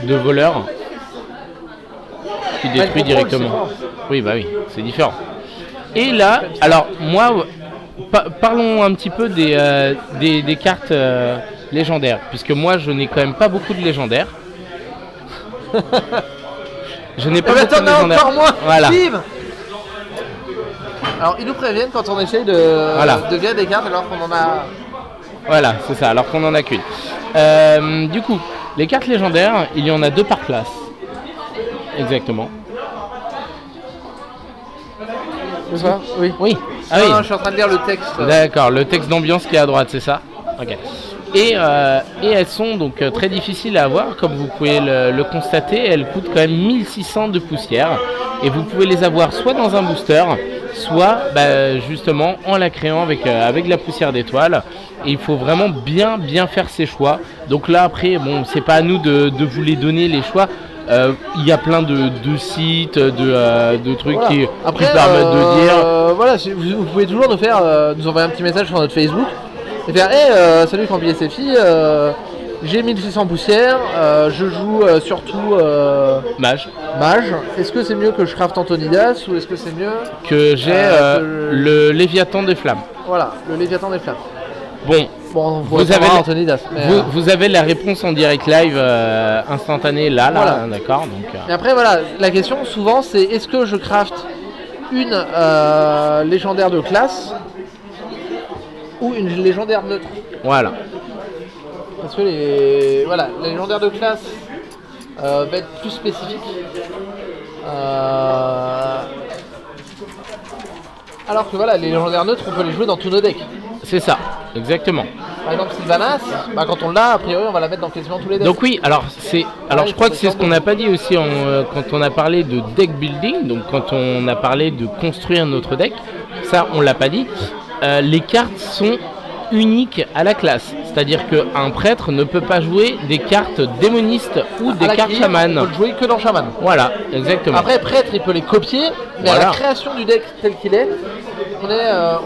de voleur. Tu détruis directement. Oui, bah oui, c'est différent. Et là, alors moi, parlons un petit peu des cartes légendaires, puisque moi je n'ai quand même pas beaucoup de légendaires. Je n'ai pas beaucoup de légendaires. Encore moins. Voilà. Alors ils nous préviennent quand on essaye de virer des cartes alors qu'on en a. Voilà, c'est ça, alors qu'on n'en a qu'une. Du coup, les cartes légendaires, il y en a 2 par classe. Exactement. C'est ça ? Oui. Oui. Ah oui. Non, je suis en train de lire le texte. D'accord, le texte d'ambiance qui est à droite, c'est ça ? Ok. Et elles sont donc très difficiles à avoir, comme vous pouvez le constater. Elles coûtent quand même 1600 de poussière. Et vous pouvez les avoir soit dans un booster, soit justement en la créant avec de la poussière d'étoile. Et il faut vraiment bien faire ses choix. Donc là après, bon, c'est pas à nous de vous les donner les choix. Il y a plein de sites, de trucs qui permettent de dire. Voilà, vous pouvez toujours nous envoyer un petit message sur notre Facebook et faire hey, salut Cambi et ses filles, j'ai 1600 poussières, je joue surtout Mage. Est-ce que c'est mieux que je craft Antonidas ou est-ce que c'est mieux que j'ai le Léviathan des Flammes? Voilà, le Léviathan des Flammes. Bon, vous avez la réponse en direct live instantanée là, voilà. D'accord. Donc, Mais après voilà, la question souvent c'est est-ce que je craft une légendaire de classe ou une légendaire neutre? Voilà. Parce que les légendaires de classe va être plus spécifique. Alors que voilà, les légendaires neutres, on peut les jouer dans tous nos decks. C'est ça, exactement. Par exemple Sylvanas, quand on l'a, a priori on va la mettre dans quasiment tous les decks. Donc oui, alors je crois que c'est ce qu'on n'a pas dit aussi quand on a parlé de deck building, donc quand on a parlé de construire notre deck, ça on l'a pas dit. Les cartes sont uniques à la classe, c'est-à-dire qu'un prêtre ne peut pas jouer des cartes démonistes ou des cartes chamanes. On peut le jouer que dans chaman. Voilà, exactement. Après prêtre il peut les copier, mais à la création du deck tel qu'il est, on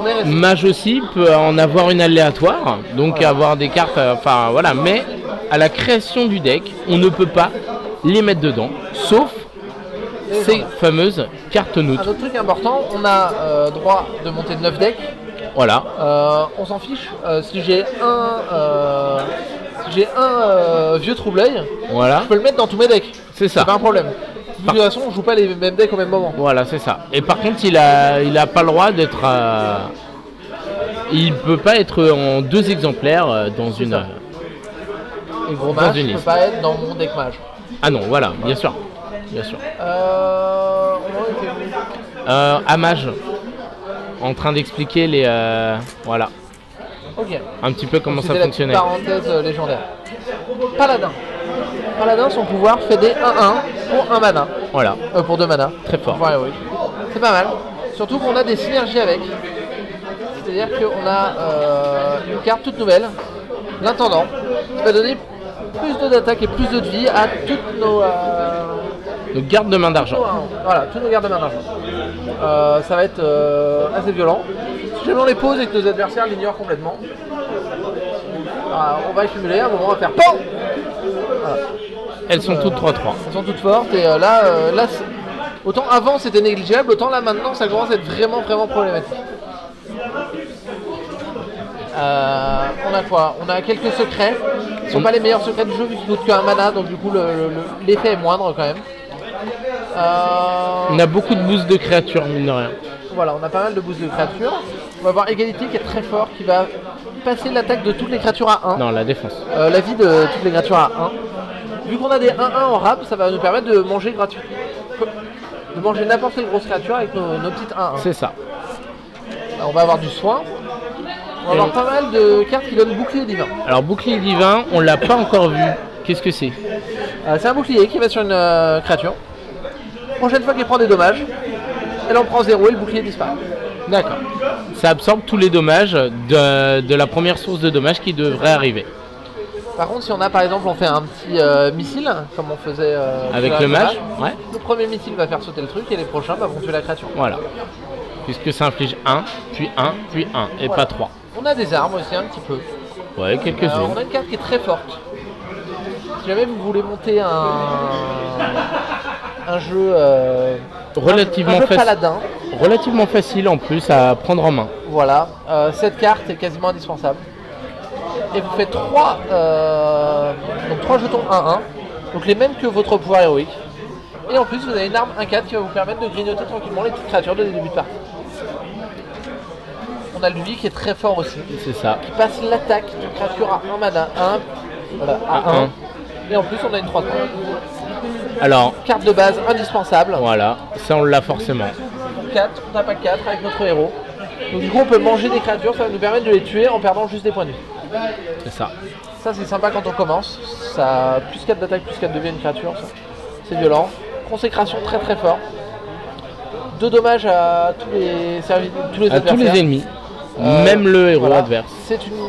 est resté. Mage aussi peut en avoir une aléatoire, donc avoir des cartes, mais à la création du deck, on ne peut pas les mettre dedans, sauf ces fameuses cartes neutres. Un autre truc important, on a droit de monter 9 decks. Voilà. On s'en fiche. Si j'ai un vieux trouble-œil, voilà. Je peux le mettre dans tous mes decks. C'est ça. C'est pas un problème. De toute façon, on joue pas les mêmes decks au même moment. Voilà, c'est ça. Et par contre, il a pas le droit d'être. Il peut pas être en 2 exemplaires dans une. Et gros mage, il peut pas être dans mon deck mage. Ah non, voilà, bien sûr. À mage. En train d'expliquer les voilà. Ok. Un petit peu comment ça fonctionnait. Parenthèse légendaire. Paladin, son pouvoir fait des 1-1 pour 1 mana. Voilà. Pour 2 mana. Très fort. Ouais, oui. C'est pas mal. Surtout qu'on a des synergies avec. C'est-à-dire qu'on a une carte toute nouvelle, l'intendant, qui va donner plus d'attaque et plus de vie à toutes nos gardes de main d'argent. Voilà, tous nos gardes de main d'argent. Ça va être assez violent. Si jamais on les pose et que nos adversaires l'ignorent complètement, on va accumuler, à un moment on va faire PAM. Voilà. Elles sont toutes 3-3. Elles sont toutes fortes et là autant avant c'était négligeable, autant là maintenant ça commence à être vraiment problématique. On a quoi? On a quelques secrets. Ce ne sont pas les meilleurs secrets du jeu vu qu'ils coûtent qu'un mana, donc du coup l'effet est moindre quand même. On a beaucoup de boosts de créatures, mine de rien. Voilà, on a pas mal de boosts de créatures. On va avoir égalité qui est très fort, qui va passer l'attaque de toutes les créatures à 1. Non, la défense. La vie de toutes les créatures à 1. Vu qu'on a des 1-1 en rap, ça va nous permettre de manger gratuitement. De manger n'importe quelle grosse créature avec nos petites 1-1. C'est ça. Alors, on va avoir du soin. On va avoir pas mal de cartes qui donnent bouclier divin. Alors bouclier divin, on l'a pas encore vu. Qu'est-ce que c'est? C'est un bouclier qui va sur une créature. Prochaine fois qu'elle prend des dommages, elle en prend 0 et le bouclier disparaît. D'accord. Ça absorbe tous les dommages de la première source de dommages qui devrait arriver. Par contre, si on a par exemple, on fait un petit missile, comme on faisait avec le mage, ouais. Le premier missile va faire sauter le truc et les prochains vont tuer la créature. Voilà. Puisque ça inflige 1, puis 1, puis 1, et voilà. Pas 3. On a des armes aussi un petit peu. Ouais, quelques-unes. On a une carte qui est très forte, Si jamais vous voulez monter un jeu, Relativement, paladin, relativement facile en plus à prendre en main. voilà, cette carte est quasiment indispensable. Et vous faites 3 jetons 1-1, donc les mêmes que votre pouvoir héroïque. Et en plus vous avez une arme 1-4 qui va vous permettre de grignoter tranquillement les petites créatures dès le début de partie. On a lui qui est très fort aussi, C'est ça. qui passe l'attaque d'une créature à 1 mana, à 1. Et en plus on a une 3-3. Alors, Carte de base indispensable. voilà, ça on l'a forcément. 4, on tape à 4 avec notre héros. Donc du coup on peut manger des créatures, ça va nous permettre de les tuer en perdant juste des points de vie. C'est ça. Ça c'est sympa quand on commence. Ça a plus 4 d'attaque, plus 4 de vie à une créature. C'est violent. Consécration très très fort. 2 dommages à tous les À tous les ennemis, même le héros voilà. adverse.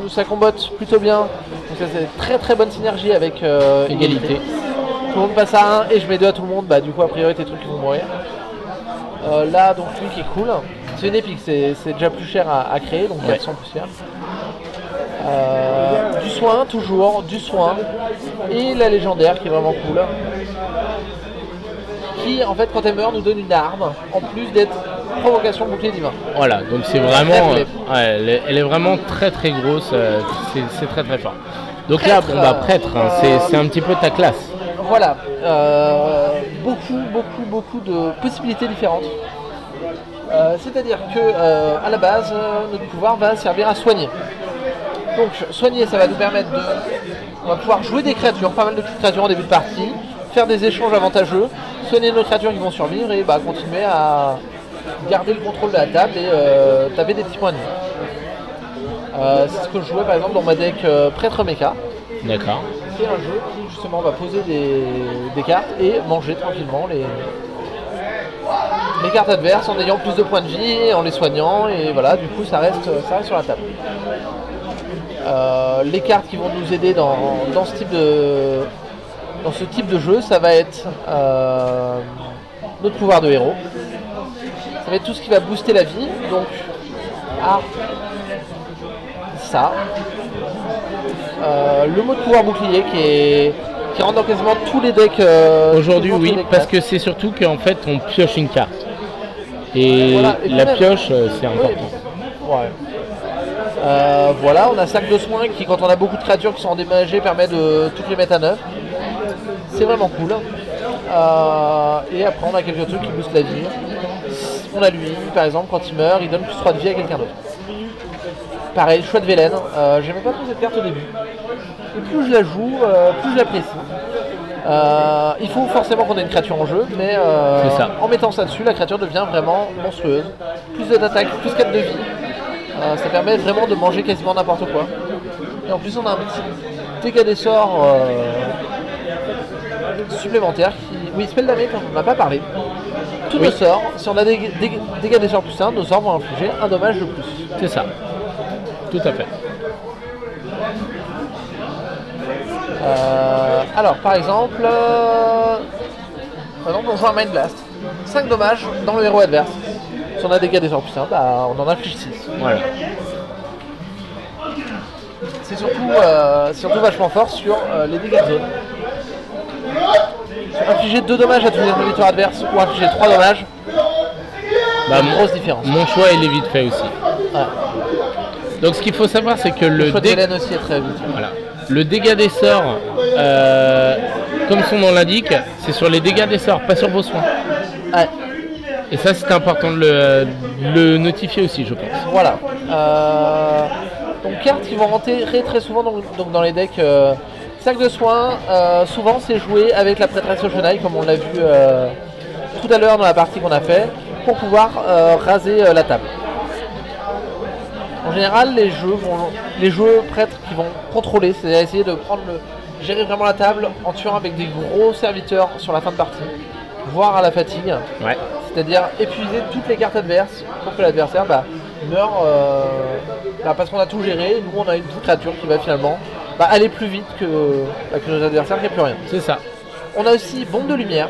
Ça combotte plutôt bien. Donc ça, c'est une très très bonne synergie avec Égalité. Tout le monde passe à 1 et je mets 2 à tout le monde. Bah du coup a priori tes trucs vont mourir. Là donc lui qui est cool. C'est une épique, c'est déjà plus cher à créer, donc 400 plus cher. Du soin toujours, du soin. Et la légendaire qui est vraiment cool. Qui en fait quand elle meurt nous donne une arme en plus d'être provocation bouclier divin. Voilà, donc c'est vraiment, elle est vraiment très très grosse, c'est très très fort. Donc là, Prêtre, bon bah prêtre, hein, c'est un petit peu ta classe. Voilà, beaucoup de possibilités différentes. C'est-à-dire que à la base, notre pouvoir va servir à soigner. Donc soigner, ça va nous permettre on va pouvoir jouer des créatures, pas mal de petites créatures en début de partie, faire des échanges avantageux, soigner nos créatures qui vont survivre et continuer à garder le contrôle de la table et taper des petits points de vie. C'est ce que je jouais par exemple dans ma deck Prêtre Mecha. D'accord. C'est un jeu qui justement va poser des cartes et manger tranquillement les cartes adverses en ayant plus de points de vie, en les soignant et voilà, du coup ça reste sur la table. Les cartes qui vont nous aider dans ce type de jeu, ça va être notre pouvoir de héros. Ça va être tout ce qui va booster la vie, donc ça. Le mot de pouvoir bouclier qui rentre dans quasiment tous les decks. Aujourd'hui oui, parce que c'est surtout qu'en fait on pioche une carte. Et voilà, et la pioche c'est important. Oui. Ouais. Voilà, on a sac de soins qui, quand on a beaucoup de créatures qui sont endommagées, permet de toutes les mettre à neuf. C'est vraiment cool. Et après, on a quelques trucs qui boostent la vie. On a lui, par exemple, quand il meurt, il donne plus 3 de vie à quelqu'un d'autre. Pareil, choix de Vélène. J'aimais pas trop cette carte au début. Et plus je la joue, plus je l'apprécie. Il faut forcément qu'on ait une créature en jeu, mais en mettant ça dessus, la créature devient vraiment monstrueuse. Plus d'attaque, plus 4 de vie. Ça permet vraiment de manger quasiment n'importe quoi. Et en plus on a un petit dégât des sorts supplémentaire qui... Oui, Spell Damage, on n'en a pas parlé. Tous nos sorts, si on a des dégâts des sorts plus 1, nos sorts vont infliger un dommage de plus. C'est ça. Tout à fait. Alors par exemple, on joue un Mind Blast. 5 dommages dans le héros adverse. Si on a des dégâts des sorts plus 1, on en inflige 6. Voilà. C'est surtout vachement fort sur les dégâts de zone. Infliger 2 dommages à tous les serviteurs adverses ou infliger 3 dommages, grosse différence. Mon choix il est vite fait aussi. Ouais. Donc ce qu'il faut savoir c'est que le choix de Hélène aussi est très vite. Voilà. Le dégât des sorts, comme son nom l'indique, c'est sur les dégâts des sorts, pas sur vos soins. Ouais. Et ça c'est important de le notifier aussi je pense. Voilà. Donc cartes qui vont rentrer très souvent donc dans les decks. Sac de soins, souvent c'est joué avec la prêtresse au chenail comme on l'a vu tout à l'heure dans la partie qu'on a fait, pour pouvoir raser la table. En général les jeux prêtres qui vont contrôler, c'est-à-dire essayer de gérer vraiment la table en tuant avec des gros serviteurs sur la fin de partie, voire à la fatigue. Ouais. C'est-à-dire épuiser toutes les cartes adverses pour que l'adversaire meure parce qu'on a tout géré. Et nous on a une petite créature qui va finalement aller plus vite que nos adversaires qui n'a plus rien. C'est ça. On a aussi bombe de lumière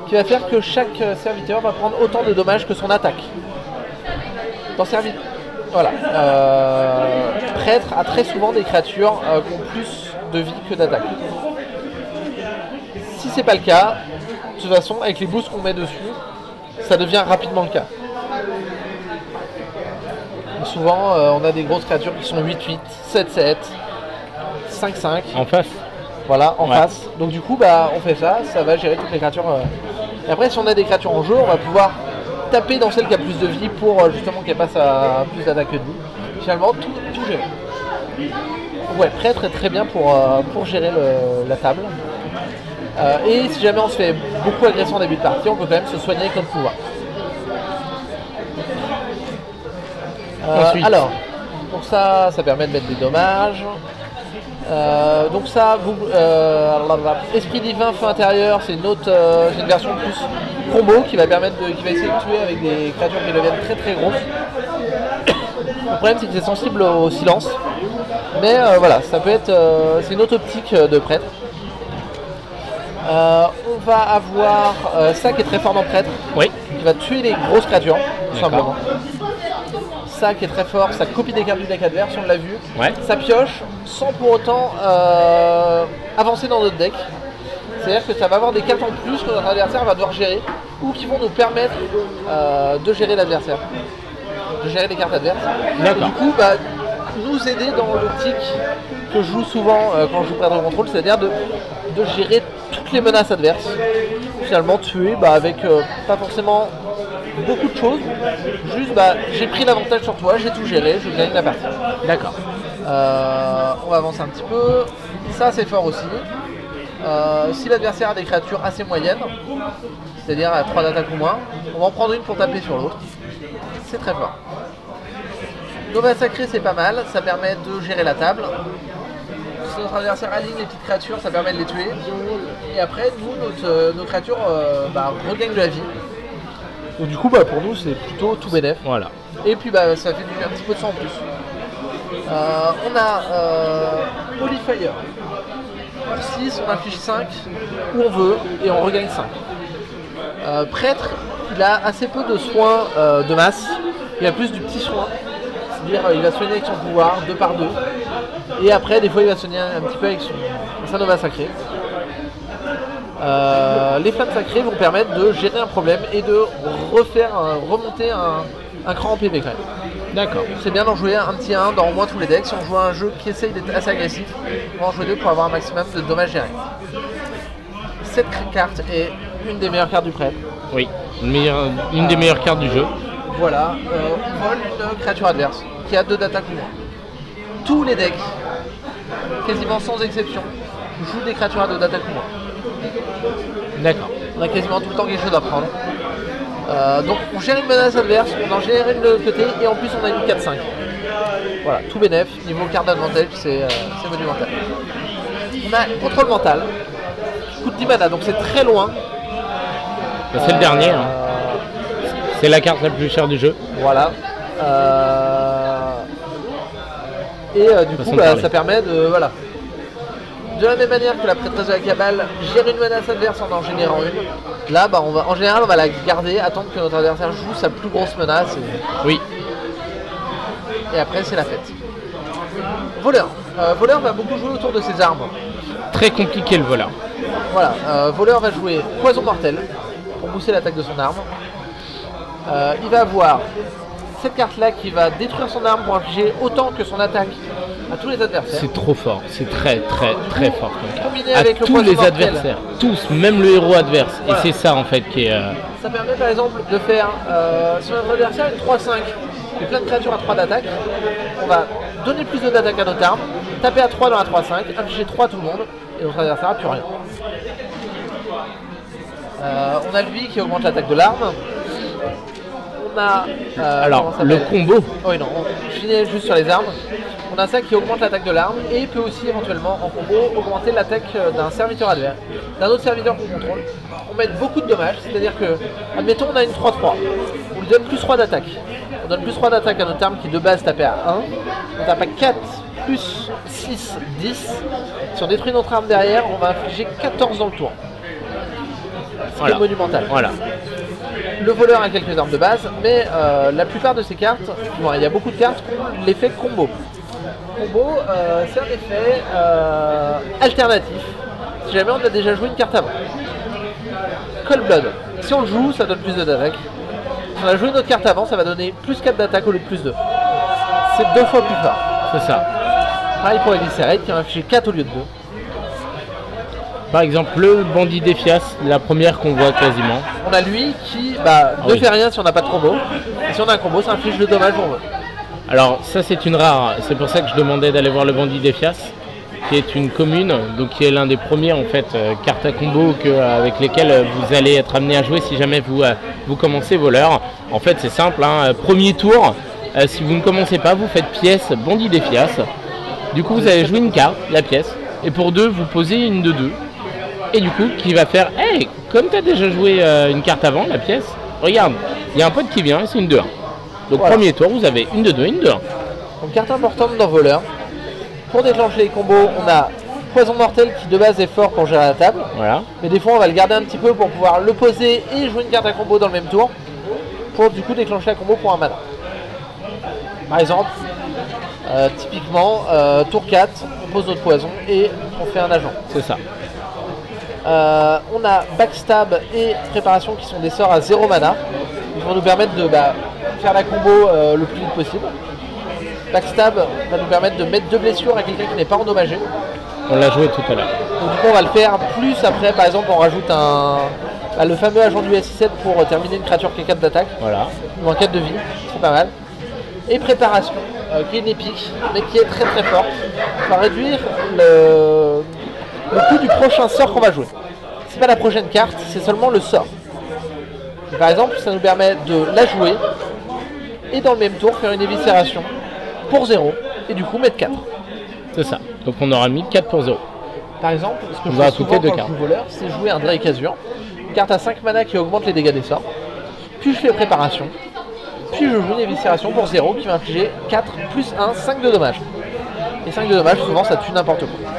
qui va faire que chaque serviteur va prendre autant de dommages que son attaque. Voilà. Prêtre a très souvent des créatures qui ont plus de vie que d'attaque. si c'est pas le cas, de toute façon, avec les boosts qu'on met dessus, ça devient rapidement le cas. Donc souvent, on a des grosses créatures qui sont 8-8, 7-7, 5-5. En face. Voilà, en face. Donc du coup, on fait ça, ça va gérer toutes les créatures. Et après, si on a des créatures en jeu, on va pouvoir taper dans celle qui a plus de vie pour justement qu'elle passe à plus d'attaque que de vie. Finalement, tout gérer. Ouais, prêtre est très bien pour gérer la table. Et si jamais on se fait beaucoup agresser en début de partie, on peut quand même se soigner avec notre pouvoir. Alors, donc ça permet de mettre des dommages. Donc ça, Esprit Divin, Feu Intérieur, c'est une version plus combo qui va essayer de tuer avec des créatures qui deviennent très très grosses. Le problème c'est que c'est sensible au silence. Mais voilà, ça peut être. C'est une autre optique de prêtre. On va avoir ça qui est très fort dans prêtre. Oui. Qui va tuer les grosses créatures, tout simplement. Ça qui est très fort, ça copie des cartes du deck adverse, on l'a vu. Ouais. Ça pioche sans pour autant avancer dans notre deck. C'est-à-dire que ça va avoir des cartes en plus que notre adversaire va devoir gérer ou qui vont nous permettre de gérer l'adversaire. De gérer les cartes adverses. D'accord. Du coup, nous aider dans l'optique que je joue souvent quand je joue prêtre de contrôle, c'est-à-dire de gérer toutes les menaces adverses. Finalement tuer avec pas forcément beaucoup de choses, juste j'ai pris l'avantage sur toi, j'ai tout géré, je gagne la partie. D'accord. On va avancer un petit peu. Ça c'est fort aussi. Si l'adversaire a des créatures assez moyennes, c'est-à-dire à 3 d'attaque ou moins, on va en prendre une pour taper sur l'autre. C'est très fort. Nova Sacré c'est pas mal, ça permet de gérer la table. Si notre adversaire aligne les petites créatures, ça permet de les tuer. Et après, nous, nos créatures regagnent de la vie. Donc du coup, pour nous, c'est plutôt tout bénef. Voilà. Et puis, ça fait un petit peu de sang en plus. On a Holy Fire. Pour 6, on inflige 5 où on veut et on regagne 5. Prêtre, il a assez peu de soins de masse. Il a plus du petit soin. C'est-à-dire il va soigner avec son pouvoir, 2 par 2. Et après, des fois, il va soigner un petit peu avec sa Nova Sacré. Les flammes sacrées vont permettre de gérer un problème et de remonter un cran en PV quand même. D'accord. C'est bien d'en jouer un petit 1 dans au moins tous les decks. Si on joue à un jeu qui essaye d'être assez agressif, on va en jouer 2 pour avoir un maximum de dommages gérés. Cette carte est une des meilleures cartes du prêtre. Oui, une des meilleures cartes du jeu. Voilà, on vole une créature adverse qui a 2 d'attaque ou moins. Tous les decks, quasiment sans exception, jouent des créatures à 2 d'attaque ou moins. D'accord. On a quasiment tout le temps quelque chose à prendre. Donc on gère une menace adverse, on en gère une de l'autre côté et en plus on a une 4-5. Voilà, tout bénef, niveau carte d'advantage, c'est monumental. On a contrôle mental, qui coûte 10 mana, donc c'est très loin. C'est le dernier. Hein. C'est la carte la plus chère du jeu. Voilà. Du coup, ça permet de... Voilà. De la même manière que la prêtresse de la cabale gère une menace adverse en générant une, là, en général, on va la garder, attendre que notre adversaire joue sa plus grosse menace. Oui. Et après, c'est la fête. Voleur. Voleur va beaucoup jouer autour de ses armes. Très compliqué le voleur. Voilà. Voleur va jouer Poison Mortel pour booster l'attaque de son arme. Il va avoir cette carte là qui va détruire son arme pour infliger autant que son attaque à tous les adversaires. C'est trop fort, c'est très fort comme carte. Combiné À avec le tous poison les mortel. adversaires, tous, même le héros adverse. Voilà. Et c'est ça en fait qui est... Ça permet par exemple de faire, si notre adversaire a une 3-5 et plein de créatures à 3 d'attaque, on va donner plus d'attaque à notre arme, taper à 3 dans la 3-5, infliger 3 à tout le monde, et notre adversaire n'a plus rien. On a lui qui augmente l'attaque de l'arme. On a... Alors, le combo. Oui, non, je finis juste sur les armes. On a ça qui augmente l'attaque de l'arme et peut aussi éventuellement en combo augmenter l'attaque d'un serviteur adverse, d'un autre serviteur qu'on contrôle. On met beaucoup de dommages, c'est-à-dire que, admettons, on a une 3-3. On lui donne plus 3 d'attaque. On donne plus 3 d'attaque à notre arme qui de base tapait à 1. On tape à 4, plus 6, 10. Si on détruit notre arme derrière, on va infliger 14 dans le tour. Ce qui est monumental. Voilà. Le voleur a quelques armes de base, mais la plupart de ces cartes, il y a beaucoup de cartes qui ont l'effet combo. Combo, c'est un effet alternatif si jamais on a déjà joué une carte avant. Cold Blood, si on le joue, ça donne plus de d'attaque. Si on a joué une autre carte avant, ça va donner plus 4 d'attaque au lieu de plus 2. C'est 2 fois plus fort. C'est ça. Pareil pour Eviscerate qui va afficher 4 au lieu de 2. Par exemple, le bandit d'Ephias, la première qu'on voit quasiment. On a lui qui ne fait rien si on n'a pas de combo. Et si on a un combo, ça inflige le dommage pour eux. Alors ça c'est une rare, c'est pour ça que je demandais d'aller voir le bandit d'Ephias, qui est une commune, donc qui est l'un des premiers en fait cartes à combo avec lesquelles vous allez être amené à jouer si jamais vous commencez voleur. En fait c'est simple, hein, premier tour, si vous ne commencez pas, vous faites pièce bandit d'Ephias. Du coup vous allez jouer une carte, la pièce, et pour 2 vous posez une de 2. Et du coup qui va faire, hey, comme tu as déjà joué une carte avant, la pièce, regarde, il y a un pote qui vient et c'est une 2-1. Donc voilà. Premier tour, vous avez une de 2 et une de 1. Donc carte importante dans voleur. Pour déclencher les combos, on a poison mortel qui de base est fort pour gérer la table. Voilà. Mais des fois on va le garder un petit peu pour pouvoir le poser et jouer une carte à combo dans le même tour. Pour du coup déclencher la combo pour un mana. Par exemple, typiquement, tour 4, on pose notre poison et on fait un agent. C'est ça. On a backstab et préparation qui sont des sorts à 0 mana. Ils vont nous permettre de faire la combo le plus vite possible. Backstab va nous permettre de mettre 2 blessures à quelqu'un qui n'est pas endommagé. On l'a joué tout à l'heure. Donc du coup on va le faire plus après, par exemple on rajoute le fameux agent du SI7 pour terminer une créature qui est 4 d'attaque. Voilà. Ou en 4 de vie, c'est pas mal. Et préparation, qui est une épique, mais qui est très très forte. Ça va réduire le coût du prochain sort qu'on va jouer. C'est pas la prochaine carte, c'est seulement le sort. Et par exemple, ça nous permet de la jouer et dans le même tour faire une éviscération pour 0 et du coup mettre 4. C'est ça. Donc on aura mis 4 pour 0. Par exemple, ce que on je va fais souvent ajouter 2 quand cartes. je joue voleur, c'est jouer un Drake Azure, une carte à 5 mana qui augmente les dégâts des sorts. Puis je fais préparation. Puis je joue une éviscération pour 0 qui va infliger 4 plus 1, 5 de dommages. Et 5 de dommages, souvent ça tue n'importe quoi.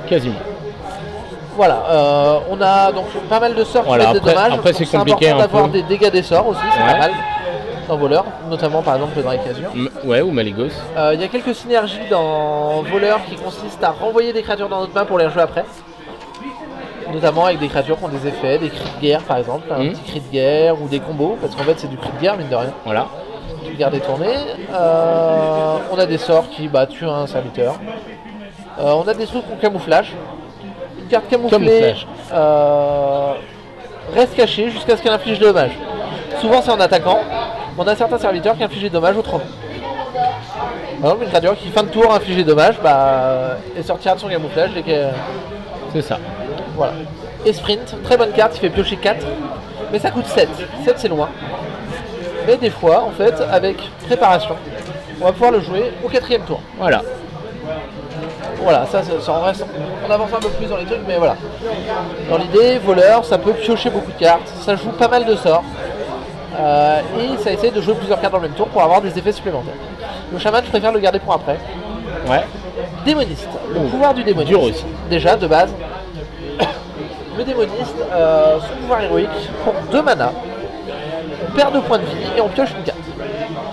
Quasiment. Voilà, on a donc pas mal de sorts qui mettent des dommages. Après c'est compliqué important d'avoir des dégâts des sorts aussi, c'est pas mal dans voleur, notamment par exemple le Drake Azure. Ouais, ou Malygos. Il y a quelques synergies dans voleur qui consistent à renvoyer des créatures dans notre main pour les rejouer après. Notamment avec des créatures qui ont des effets, des cris de guerre par exemple, un petit cri de guerre ou des combos, parce qu'en fait c'est du cri de guerre mine de rien. Voilà. Cri de guerre détourné. On a des sorts qui tuent un serviteur. On a des trucs en camouflage. Une carte camouflée reste cachée jusqu'à ce qu'elle inflige de dommages. Souvent c'est en attaquant. On a certains serviteurs qui infligent des dommages autrement. Par exemple une créature qui fin de tour inflige des dommages, et sortira de son camouflage dès qu'elle... C'est ça. Voilà. Et sprint, très bonne carte, il fait piocher 4. Mais ça coûte 7. 7 c'est loin. Mais des fois, en fait, avec préparation, on va pouvoir le jouer au 4e tour. Voilà. Voilà, ça en reste. On avance un peu plus dans les trucs, mais voilà. Dans l'idée, voleur, ça peut piocher beaucoup de cartes, ça joue pas mal de sorts. Et ça essaie de jouer plusieurs cartes dans le même tour pour avoir des effets supplémentaires. Le chaman, je préfère le garder pour après. Ouais. Démoniste. Le pouvoir du démoniste. Dur aussi. Déjà, de base. Le démoniste, son pouvoir héroïque, pour 2 mana, on perd 2 points de vie et on pioche une carte.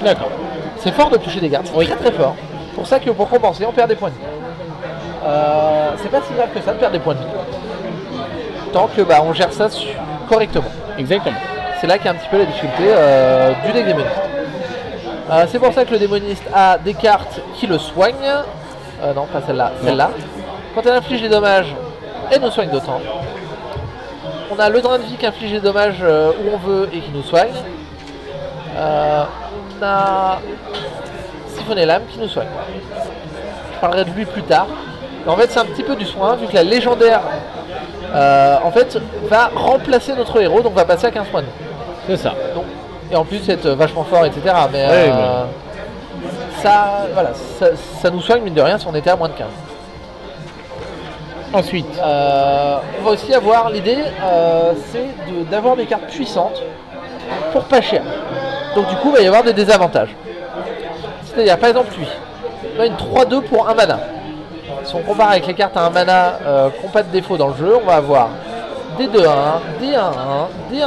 D'accord. C'est fort de piocher des cartes, c'est très très fort. C'est pour ça que pour compenser, on perd des points de vie. C'est pas si grave que ça de perdre des points de vie. Tant que on gère ça correctement. Exactement. C'est là qu'il y a un petit peu la difficulté du deck démoniste. C'est pour ça que le démoniste a des cartes qui le soignent. Non, pas celle-là, celle-là. Quand elle inflige des dommages, elle nous soigne d'autant. On a le drain de vie qui inflige des dommages où on veut et qui nous soigne. On a Siphonner l'âme qui nous soigne. Je parlerai de lui plus tard. Mais en fait, c'est un petit peu du soin, vu que la légendaire en fait, va remplacer notre héros, donc va passer à 15 points de vie. C'est ça. Donc, et en plus, c'est vachement fort, etc. Mais ça nous soigne, mine de rien, si on était à moins de 15. Ensuite, on va aussi avoir l'idée, c'est d'avoir des cartes puissantes pour pas cher. Donc du coup, il va y avoir des désavantages. C'est-à-dire, par exemple, lui, on a une 3-2 pour 1 mana. Si on compare avec les cartes à 1 mana qui n'ont pas de défaut dans le jeu, on va avoir des 2-1, des 1-1, des 1-2.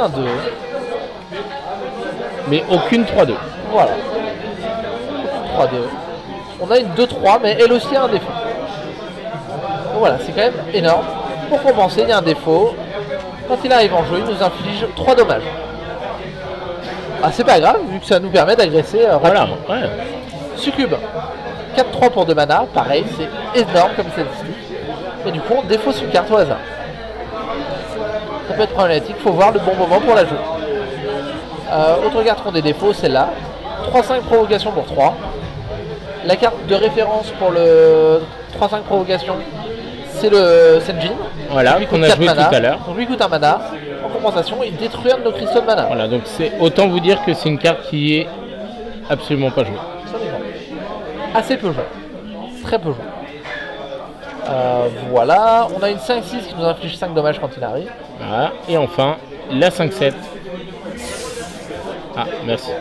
Mais aucune 3-2. Voilà. 3-2. On a une 2-3, mais elle aussi a un défaut. Donc voilà, c'est quand même énorme. Pour compenser, il y a un défaut. Quand il arrive en jeu, il nous inflige 3 dommages. Ah, c'est pas grave, vu que ça nous permet d'agresser rapidement. Voilà, ouais. Succube. 4-3 pour 2 mana, pareil, c'est énorme comme statistique. Et du coup, on défausse une carte au hasard. Ça peut être problématique, il faut voir le bon moment pour la jouer. Autre carte qu'on des défauts, celle-là. 3-5 provocation pour 3. La carte de référence pour le 3-5 provocation, c'est le Senjin. Voilà, qu'on a joué tout à l'heure. Donc lui coûte un mana. En compensation, il détruit un de nos cristaux de mana. Voilà, donc c'est autant vous dire que c'est une carte qui est absolument pas jouée. Assez peu joué. Très peu joué. Voilà, on a une 5-6 qui nous inflige 5 dommages quand il arrive. Voilà, et enfin, la 5-7. Ah, merci.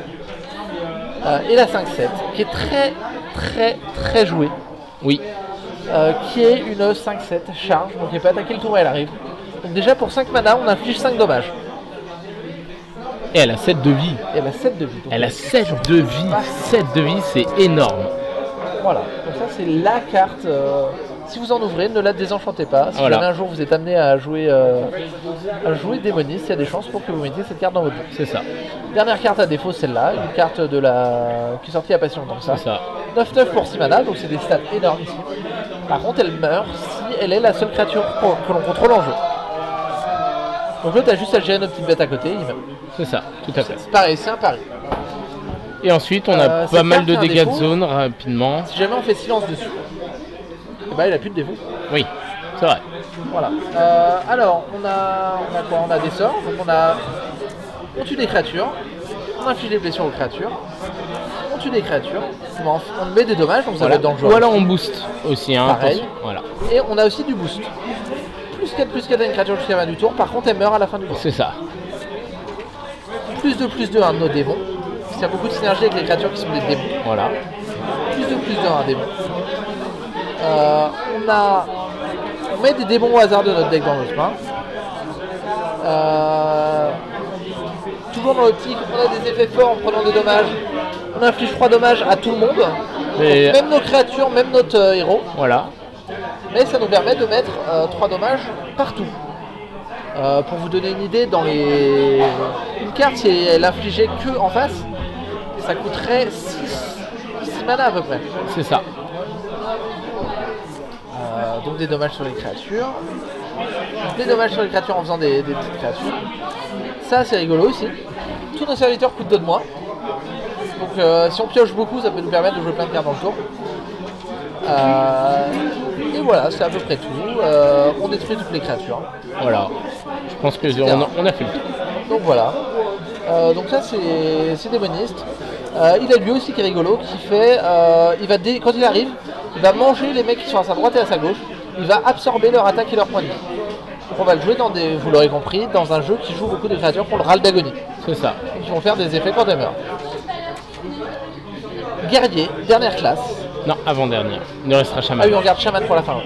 Et la 5-7, qui est très jouée. Oui. Qui est une 5-7 charge, donc elle peut attaquer le tour et elle arrive. Donc déjà pour 5 mana, on inflige 5 dommages. Et elle a 7 de vie. Et elle a 7 de vie. Elle a 7 de vie. 7 de vie, c'est énorme. Voilà, donc ça c'est la carte. Si vous en ouvrez, ne la désenchantez pas. Si voilà. jamais un jour vous êtes amené à jouer démoniste, il y a des chances pour que vous mettiez cette carte dans votre jeu. C'est ça. Dernière carte à défaut, celle-là, une carte de qui est sortie il n'y a pas si longtemps que ça. C'est ça. 9-9 pour 6 mana, donc c'est des stats énormes ici. Par contre, elle meurt si elle est la seule créature que l'on contrôle en jeu. Donc là, tu as juste à gérer notre petite bête à côté, il meurt. C'est ça, tout à fait. C'est pareil, c'est un pari. Et ensuite, on a pas mal de dégâts de zone rapidement. Si jamais on fait silence dessus, et bah il a plus de défaut. Oui, c'est vrai. Voilà. Alors, on a quoi? On a des sorts, donc on tue des créatures, on inflige des blessures aux créatures, on tue des créatures, on met des dommages, donc ça va être dangereux. Ou alors on booste aussi, hein, pareil. Voilà. Et on a aussi du boost. +4/+4 à une créature jusqu'à la fin du tour, par contre elle meurt à la fin du tour. C'est ça. +2/+2 à un de nos démons. Il y a beaucoup de synergie avec les créatures qui sont des démons. Voilà. +2/+2 à un démon. On met des démons au hasard de notre deck dans notre main. Toujours dans l'optique, on a des effets forts en prenant des dommages. On inflige 3 dommages à tout le monde. Et... Donc, même nos créatures, même notre héros. Voilà. Mais ça nous permet de mettre 3 dommages partout. Pour vous donner une idée, une carte, si elle infligeait que en face, ça coûterait 6 mana à peu près. C'est ça. Donc des dommages sur les créatures. Des dommages sur les créatures en faisant des petites créatures. Ça c'est rigolo aussi. Tous nos serviteurs coûtent 2 de moins. Donc si on pioche beaucoup, ça peut nous permettre de jouer plein de cartes dans le tour. Et voilà, c'est à peu près tout. On détruit toutes les créatures. Voilà. Je pense que on a fait le tour. Donc voilà. Donc ça c'est démoniste. Il a lui aussi qui est rigolo, qui fait, quand il arrive, il va manger les mecs qui sont à sa droite et à sa gauche. Il va absorber leur attaque et leur point de vie. Donc on va le jouer vous l'aurez compris, dans un jeu qui joue beaucoup de créatures pour le râle d'agonie. C'est ça. Qui vont faire des effets quand elles meurent. Guerrier, dernière classe. Non, avant-dernière. Il ne restera chaman. Ah oui, on garde chaman pour la fin.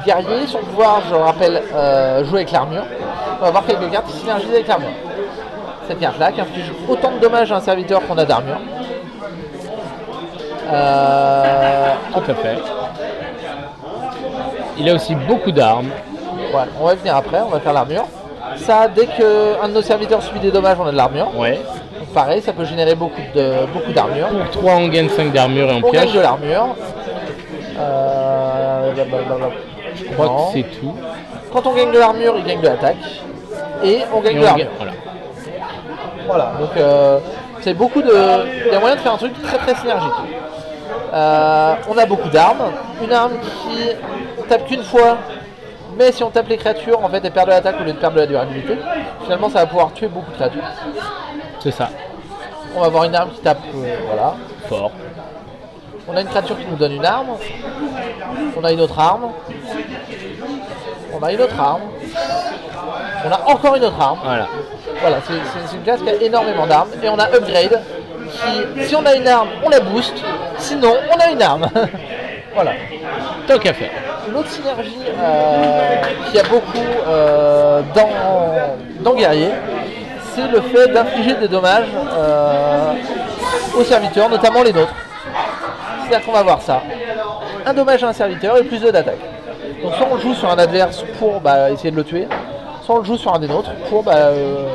Guerrier, son pouvoir, je rappelle, jouer avec l'armure. On va voir quelques cartes qui synergisent avec l'armure. Cette carte-là qui inflige autant de dommages à un serviteur qu'on a d'armure. Tout à fait. Il a aussi beaucoup d'armes. Ouais, on va venir après, on va faire l'armure. Ça, dès qu'un de nos serviteurs subit des dommages, on a de l'armure. Ouais. Donc pareil, ça peut générer beaucoup d'armure. Pour 3, on gagne 5 d'armure et on pioche. On gagne de l'armure. Je crois que c'est tout. Quand on gagne de l'armure, il gagne de l'attaque. Et on gagne de l'armure. Voilà, donc c'est beaucoup de... Il y a moyen de faire un truc très synergique. On a beaucoup d'armes. Une arme qui tape qu'une fois, mais si on tape les créatures, en fait, elle perd de l'attaque au lieu de perdre de la durabilité. Finalement, ça va pouvoir tuer beaucoup de créatures. C'est ça. On va avoir une arme qui tape, voilà. Fort. On a une créature qui nous donne une arme. On a une autre arme. On a une autre arme. On a encore une autre arme. Voilà, c'est une classe qui a énormément d'armes. Et on a Upgrade, qui, si on a une arme, on la booste. Sinon, on a une arme. Voilà. Tant qu'à faire. L'autre synergie qu'il y a beaucoup dans Guerrier, c'est le fait d'infliger des dommages aux serviteurs, notamment les nôtres. C'est-à-dire qu'on va voir ça. Un dommage à un serviteur et plus 2 d'attaque. Donc soit on le joue sur un adverse pour essayer de le tuer, soit on le joue sur un des nôtres pour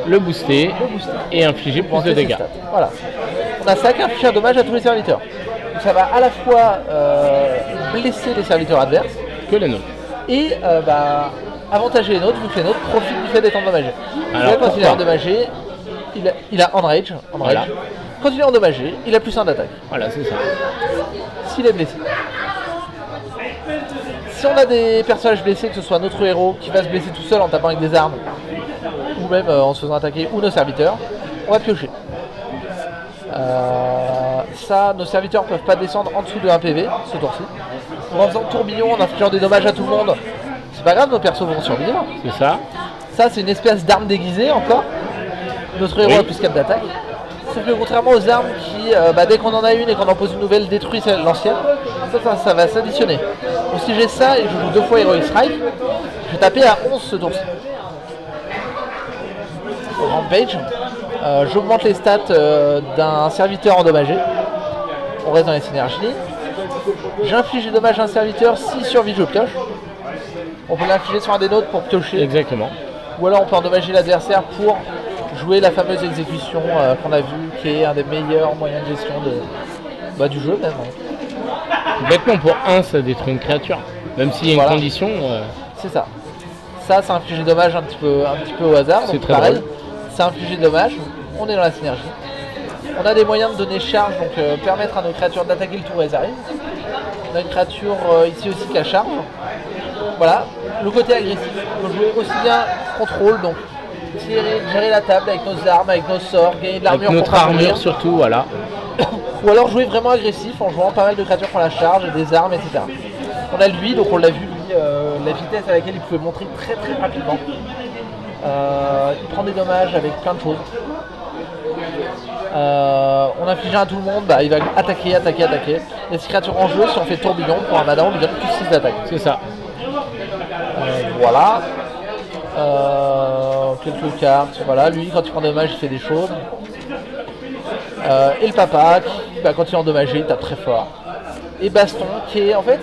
le booster et infliger plus de dégâts. Voilà. On a ça qui inflige un dommage à tous les serviteurs. Donc ça va à la fois blesser les serviteurs adverses que les nôtres. Et avantager les nôtres vu que les nôtres profitent du fait d'être endommagés. Alors, là, quand il est endommagé, il a enrage. Voilà. Quand il est endommagé, il a plus 1 d'attaque. Voilà, c'est ça. S'il est blessé. Si on a des personnages blessés, que ce soit notre héros qui va se blesser tout seul en tapant avec des armes, ou même en se faisant attaquer, ou nos serviteurs, on va piocher. Ça, nos serviteurs ne peuvent pas descendre en dessous de 1 PV ce tour-ci. En faisant tourbillon, en infligeant des dommages à tout le monde, c'est pas grave, nos persos vont survivre. C'est ça. Ça, c'est une espèce d'arme déguisée encore. Notre héros a plus 4 d'attaque. Sauf que contrairement aux armes qui, dès qu'on en a une et qu'on en pose une nouvelle, détruisent l'ancienne, ça va s'additionner. Donc si j'ai ça et je joue 2 fois Heroic Strike, je vais taper à 11 ce tour-ci. Rampage, j'augmente les stats d'un serviteur endommagé. On reste dans les synergies. J'inflige des dommages à un serviteur, si survit je pioche. On peut l'infliger sur un des nôtres pour piocher. Exactement. Ou alors on peut endommager l'adversaire pour jouer la fameuse exécution qu'on a vue, qui est un des meilleurs moyens de gestion du jeu même. Bêtement, pour 1 ça détruit une créature. Même s'il y a une condition. C'est ça. Ça inflige des dommages un petit peu au hasard. C'est donc très pareil, drôle. ça inflige des dommages. On est dans la synergie. On a des moyens de donner charge, donc permettre à nos créatures d'attaquer le tour où elles arrivent. On a une créature ici aussi qui a charge. Voilà, le côté agressif. On peut jouer aussi bien contrôle, donc gérer la table avec nos armes, avec nos sorts, gagner de l'armure. Avec notre armure surtout, voilà. Ou alors jouer vraiment agressif en jouant pas mal de créatures qui ont la charge, des armes, etc. On a lui, donc on l'a vu, lui, la vitesse à laquelle il pouvait montrer très très rapidement. Il prend des dommages avec plein de choses. On inflige à tout le monde, il va attaquer. Les créatures en jeu, si on fait tourbillon pour un mana, on lui donne plus 6 d'attaque. C'est ça. Voilà. Quelques cartes. Voilà, lui quand il prend des dommages, il fait des choses. Et le papa qui, quand il est endommagé, il tape très fort. Et Baston qui est en fait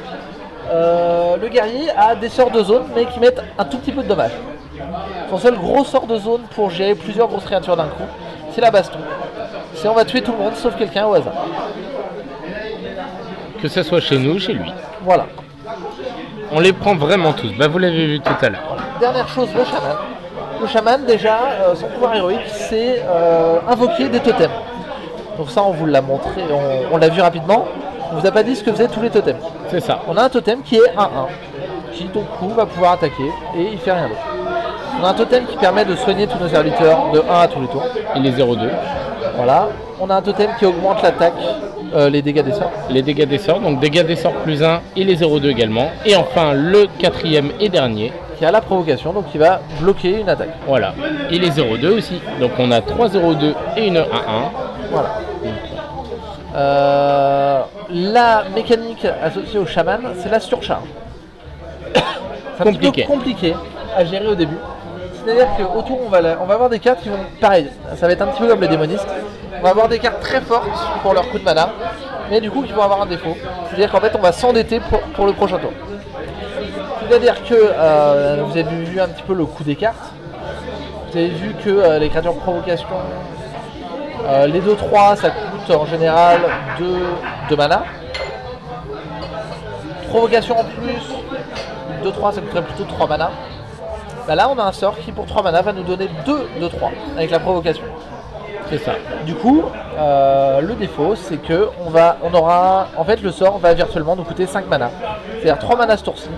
le guerrier a des sorts de zone mais qui mettent un tout petit peu de dommages. Son seul gros sort de zone pour gérer plusieurs grosses créatures d'un coup, c'est la Baston. C'est on va tuer tout le monde sauf quelqu'un au hasard. Que ce soit chez nous ou chez lui. Voilà. On les prend vraiment tous. Vous l'avez vu tout à l'heure. Dernière chose, le chaman. Le chaman, déjà, son pouvoir héroïque, c'est invoquer des totems. Donc ça, on vous l'a montré, on l'a vu rapidement. On vous a pas dit ce que faisaient tous les totems. C'est ça. On a un totem qui est 1-1, qui donc coup va pouvoir attaquer et il fait rien d'autre. On a un totem qui permet de soigner tous nos serviteurs de 1 à tous les tours. Il est 0,2. Voilà. On a un totem qui augmente l'attaque, les dégâts des sorts. Les dégâts des sorts, donc dégâts des sorts plus 1 et les 0,2 également. Et enfin le 4e et dernier. Qui a la provocation, donc qui va bloquer une attaque. Voilà. Il est 0,2 aussi. Donc on a 3 0,2 et une 1-1. Voilà. La mécanique associée au chaman, c'est la surcharge. C'est un petit peu compliqué à gérer au début. C'est-à-dire qu'autour, on va avoir des cartes qui vont... Pareil, ça va être un petit peu comme les démonistes. On va avoir des cartes très fortes pour leur coup de mana, mais du coup qui vont avoir un défaut. C'est-à-dire qu'en fait, on va s'endetter pour le prochain tour. C'est-à-dire que vous avez vu un petit peu le coût des cartes. Vous avez vu que les créatures de provocation, les 2-3, ça coûte en général 2 mana. Provocation en plus, 2-3, ça coûterait plutôt 3 mana. Là, on a un sort qui, pour 3 mana, va nous donner 2 3 avec la provocation. C'est ça. Du coup, le défaut, c'est que on aura... En fait, le sort va virtuellement nous coûter 5 mana. C'est-à-dire 3 mana ce tour-ci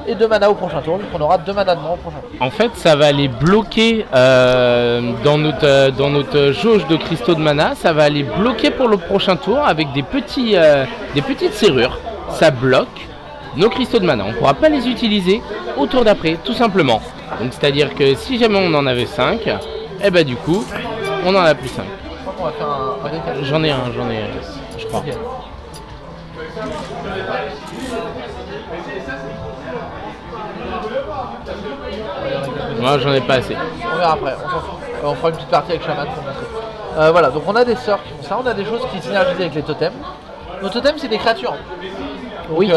et 2 mana au prochain tour. Donc, on aura 2 mana de moins au prochain tour. En fait, ça va aller bloquer dans notre jauge de cristaux de mana. Ça va aller bloquer pour le prochain tour avec des petites serrures. Ça bloque nos cristaux de mana. On ne pourra pas les utiliser au tour d'après, tout simplement. Donc, c'est-à-dire que si jamais on en avait 5, et bah du coup, on en a plus 5. On va faire un... J'en ai, je crois. Okay. Moi, j'en ai pas assez. On verra après, on s'en fout. On fera une petite partie avec Shaman pour montrer. Voilà, donc on a des sorts qui font ça, on a des choses qui synergisent avec les totems. Nos totems, c'est des créatures. Donc, oui.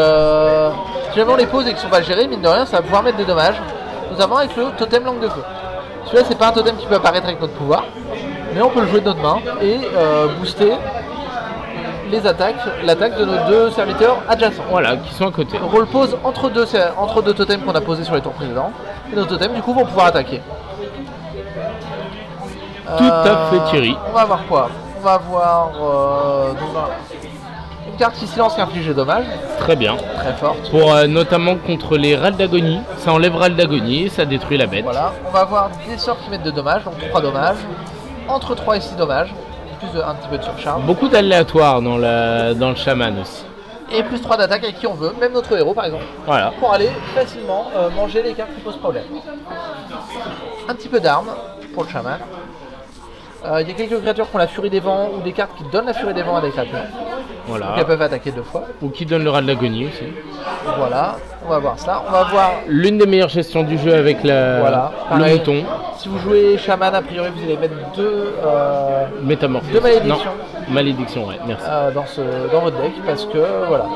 Si jamais on les pose et qu'ils ne sont pas gérés, mine de rien, ça va pouvoir mettre des dommages, notamment avec le totem langue de feu. Celui-là, c'est pas un totem qui peut apparaître avec notre pouvoir, mais on peut le jouer de notre main et booster l'attaque de nos deux serviteurs adjacents. Voilà, qui sont à côté. Donc on le pose entre deux totems qu'on a posés sur les tours précédents, et nos totems du coup vont pouvoir attaquer. Tout à fait, Thierry. On va avoir quoi? On va avoir une carte qui silence qui inflige des dommages. Très bien. Très forte. Pour notamment contre les râles d'agonie, ça enlève râles d'agonie et ça détruit la bête. Voilà, on va avoir des sorts qui mettent de dommages, donc 3 dommages, entre 3 et 6 dommages, plus un petit peu de surcharge. Beaucoup d'aléatoires dans le chaman aussi. Et plus 3 d'attaque avec qui on veut, même notre héros par exemple. Voilà. Pour aller facilement manger les cartes qui posent problème. Un petit peu d'armes pour le chaman. Il y a quelques créatures qui ont la furie des vents ou des cartes qui donnent la furie des vents à des créatures. Voilà. Donc elles peuvent attaquer 2 fois. Ou qui donne le râle d'agonie aussi. Voilà, on va voir ça. On va voir l'une des meilleures gestions du jeu avec le mouton. Si vous jouez chaman, a priori vous allez mettre 2 métamorphoses. 2 malédictions. Non, malédiction, ouais, merci. Dans votre deck parce que voilà.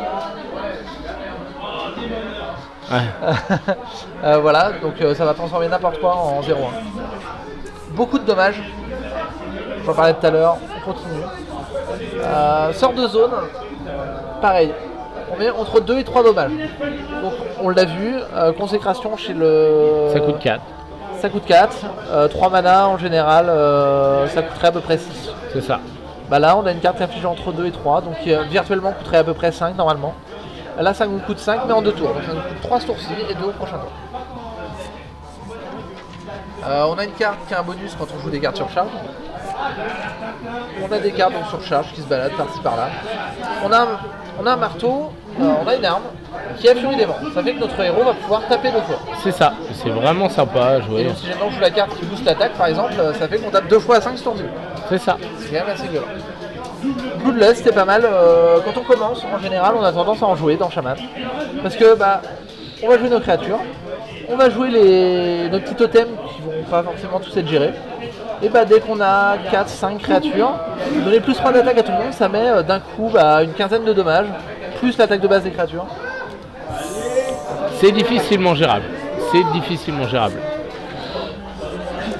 Ouais. Voilà, donc ça va transformer n'importe quoi en 0-1. Beaucoup de dommages. J'en parlais tout à l'heure, on continue. Sort de zone, pareil. On met entre 2 et 3 dommages. Donc on l'a vu, consécration chez le... Ça coûte 4. Ça coûte 4. 3 mana en général, ça coûterait à peu près 6. C'est ça. Bah là on a une carte infligée entre 2 et 3, donc qui virtuellement coûterait à peu près 5 normalement. Là ça nous coûte 5 mais en 2 tours. Donc ça nous coûte 3 ce tour-ci et 2 au prochain tour. On a une carte qui a un bonus quand on joue des cartes sur charge. On a des cartes donc sur charge qui se baladent par-ci par-là. On a un marteau, on a une arme qui a furie des vents. Ça fait que notre héros va pouvoir taper 2 fois. C'est ça, c'est vraiment sympa à jouer. Et donc si jamais on joue la carte qui booste l'attaque par exemple, ça fait qu'on tape 2 fois à 5 ce tour-ci. C'est ça. C'est quand même assez violent. Bloodlust c'était pas mal. Quand on commence, en général, on a tendance à en jouer dans Shaman. Parce que on va jouer nos créatures, on va jouer nos petits totems qui vont pas forcément tous être gérés. Et dès qu'on a 4-5 créatures, donner plus 3 d'attaque à tout le monde, ça met d'un coup une quinzaine de dommages, plus l'attaque de base des créatures. C'est difficilement gérable. C'est difficilement gérable.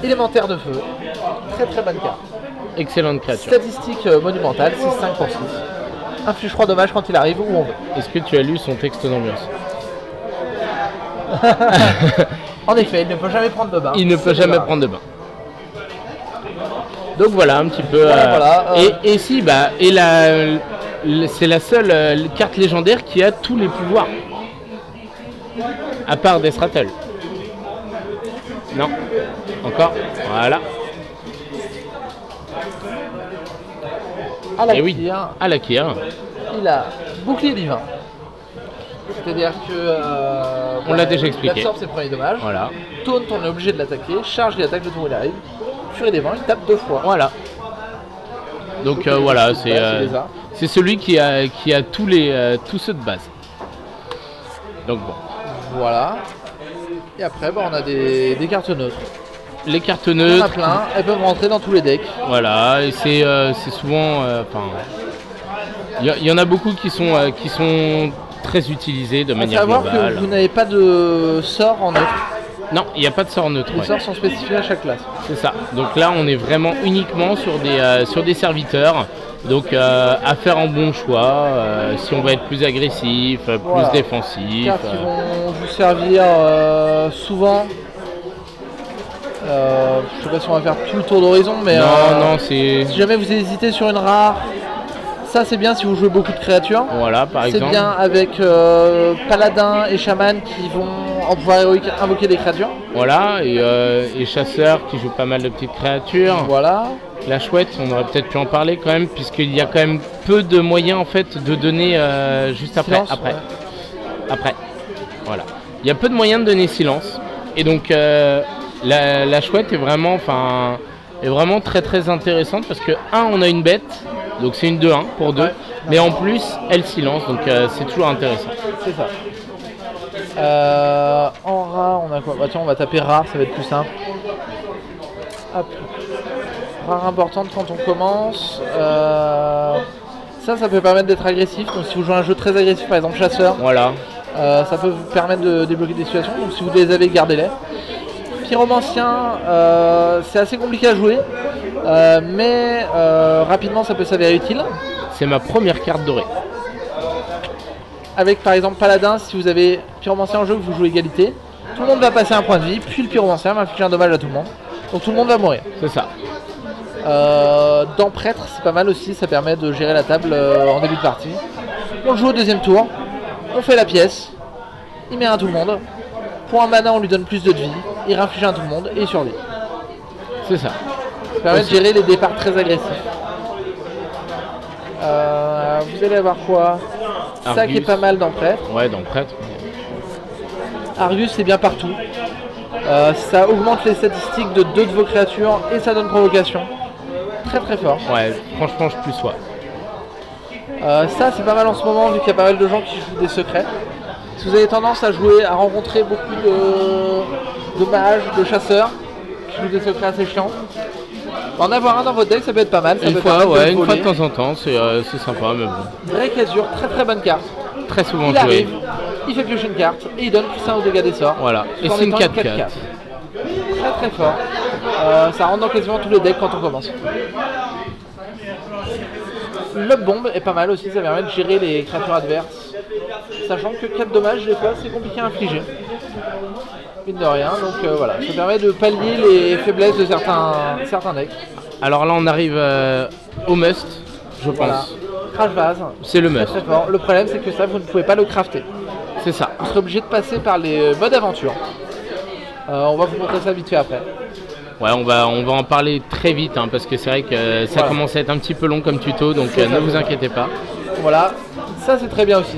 Élémentaire de feu, très très bonne carte. Excellente créature. Statistique monumentale, 6-5 pour 6. Inflige 3 dommages quand il arrive où on veut. Est-ce que tu as lu son texte d'ambiance? En effet, il ne peut jamais prendre de bain. Il ne peut jamais prendre de bain. Donc voilà un petit peu. Voilà, et si, c'est la seule carte légendaire qui a tous les pouvoirs. À part Death Rattle. Non. Encore. Voilà. Alakir. Il a bouclier divin. C'est-à-dire que. On l'a déjà expliqué. Il absorbe ses premiers dommages. Voilà. Taunt, on est obligé de l'attaquer. Charge, il attaque le tour où il arrive. Furie des vents, il tape 2 fois. Voilà. Donc voilà, c'est celui qui a tous ceux de base. Donc bon. Voilà. Et après, on a des cartes neutres. Les cartes neutres. On en a plein, elles peuvent rentrer dans tous les decks. Voilà, et c'est souvent. Il y en a beaucoup qui sont très utilisés de manière globale. Il faut savoir que vous n'avez pas de sort en neutre. Non, il n'y a pas de sort neutre. Les sorts sont spécifiés à chaque classe. C'est ça. Donc là, on est vraiment uniquement sur des serviteurs. Donc à faire un bon choix. Si on va être plus agressif, plus défensif. Cartes qui vont vous servir souvent. Je sais pas si on va faire tout le tour d'horizon, mais non, c'est. Si jamais vous hésitez sur une rare, ça c'est bien si vous jouez beaucoup de créatures. Voilà, par exemple. C'est bien avec paladin et chaman qui vont en pouvoir héroïque invoquer des créatures. Voilà, et chasseur qui joue pas mal de petites créatures. Voilà. La chouette, on aurait peut-être pu en parler quand même, puisqu'il y a quand même peu de moyens en fait de donner juste après. Silence, Après. Voilà. Il y a peu de moyens de donner silence. Et donc la chouette est vraiment très très intéressante parce que on a une bête, donc c'est une 2-1 pour 2, mais en plus elle silence, donc c'est toujours intéressant. C'est ça. En rat, on a quoi? Tiens, on va taper rare, ça va être plus simple. Hop. Rare importante quand on commence. Ça peut permettre d'être agressif. Donc si vous jouez un jeu très agressif, par exemple chasseur, voilà. Ça peut vous permettre de débloquer des situations, donc si vous les avez, gardez-les. Pyromancien, c'est assez compliqué à jouer, mais rapidement ça peut s'avérer utile. C'est ma première carte dorée. Avec par exemple Paladin, si vous avez Pyromancien en jeu, que vous jouez égalité, tout le monde va passer un point de vie, puis le Pyromancien va infliger un dommage à tout le monde. Donc tout le monde va mourir. C'est ça. Dans Prêtre, c'est pas mal aussi, ça permet de gérer la table en début de partie. On le joue au deuxième tour, on fait la pièce, il met un à tout le monde. Pour un mana, on lui donne plus de vie, il réinflige un à tout le monde et il survit. C'est ça. Ça permet de gérer les départs très agressifs. Vous allez avoir quoi? Argus. Ça qui est pas mal dans Prêtre. Ouais, dans Prêtre. Argus, c'est bien partout. Ça augmente les statistiques de 2 de vos créatures et ça donne provocation. Très très fort. Ouais, franchement, je plus sois. Ça, c'est pas mal en ce moment vu qu'il y a pas mal de gens qui jouent des secrets. Si vous avez tendance à jouer, à rencontrer beaucoup de mages, de chasseurs qui jouent des secrets assez chiants, en avoir un dans votre deck, ça peut être pas mal. Ça Une peut fois, permettre ouais, de une fois voler. de temps en temps, c'est sympa, mais bon. Drake Azure, très très bonne carte. Très souvent Il joué. arrive, il fait piocher une carte et il donne plus 1 au dégâts des sorts. Voilà, tout et en c'est une étant 4-4. Très très fort. Ça rentre dans quasiment tous les decks quand on commence. Lob bombe est pas mal aussi, ça permet de gérer les créatures adverses. Sachant que 4 dommages, des fois, c'est compliqué à infliger. Mine de rien, donc voilà, ça permet de pallier les faiblesses de certains decks. Alors là, on arrive au must, je pense. Voilà. Crash Vase, C'est le très must. très fort. Le problème, c'est que ça, vous ne pouvez pas le crafter. C'est ça. Vous serez obligé de passer par les modes aventure. On va vous montrer ça vite fait après. Ouais, on va en parler très vite, hein, parce que c'est vrai que ça Voilà. commence à être un petit peu long comme tuto, donc C'est ça. ne vous inquiétez pas. Voilà, ça c'est très bien aussi.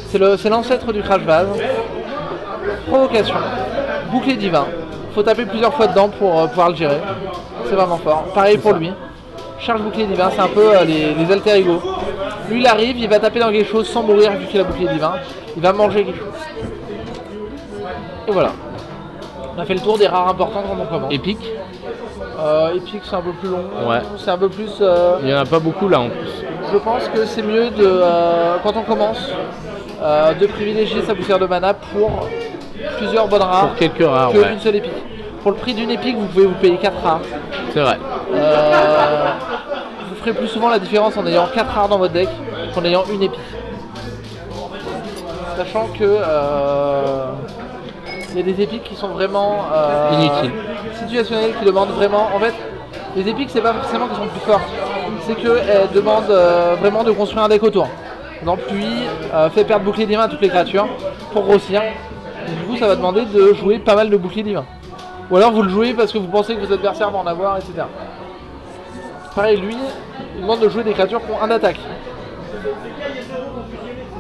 C'est l'ancêtre du Crash Vase. Provocation, bouclier divin. Faut taper plusieurs fois dedans pour pouvoir le gérer. C'est vraiment fort. Pareil pour lui. Charge bouclier divin, c'est un peu les alter ego. Lui il arrive, il va taper dans quelque chose sans mourir vu qu'il a bouclier divin. Il va manger quelque chose. Et voilà. On a fait le tour des rares importants quand on commence. Épique, Epic c'est un peu plus long. Ouais. C'est un peu plus. il n'y en a pas beaucoup là en plus. Je pense que c'est mieux de, quand on commence, de privilégier sa poussière de mana pour plusieurs bonnes rares Pour quelques rares, que ouais. une seule épique. Pour le prix d'une épique, vous pouvez vous payer 4 rares. C'est vrai. Vous ferez plus souvent la différence en ayant 4 rares dans votre deck qu'en ayant une épique. Sachant que il y a des épiques qui sont vraiment Inutiles. situationnelles, qui demandent vraiment. En fait, les épiques, c'est pas forcément qu'elles sont plus fortes, c'est qu'elles demandent vraiment de construire un deck autour. Par exemple, lui fait perdre bouclier divin à toutes les créatures pour grossir. Donc, du coup, ça va demander de jouer pas mal de boucliers divins. Ou alors vous le jouez parce que vous pensez que vos adversaires vont en avoir, etc. Pareil, lui, il demande de jouer des créatures qui ont 1 d'attaque.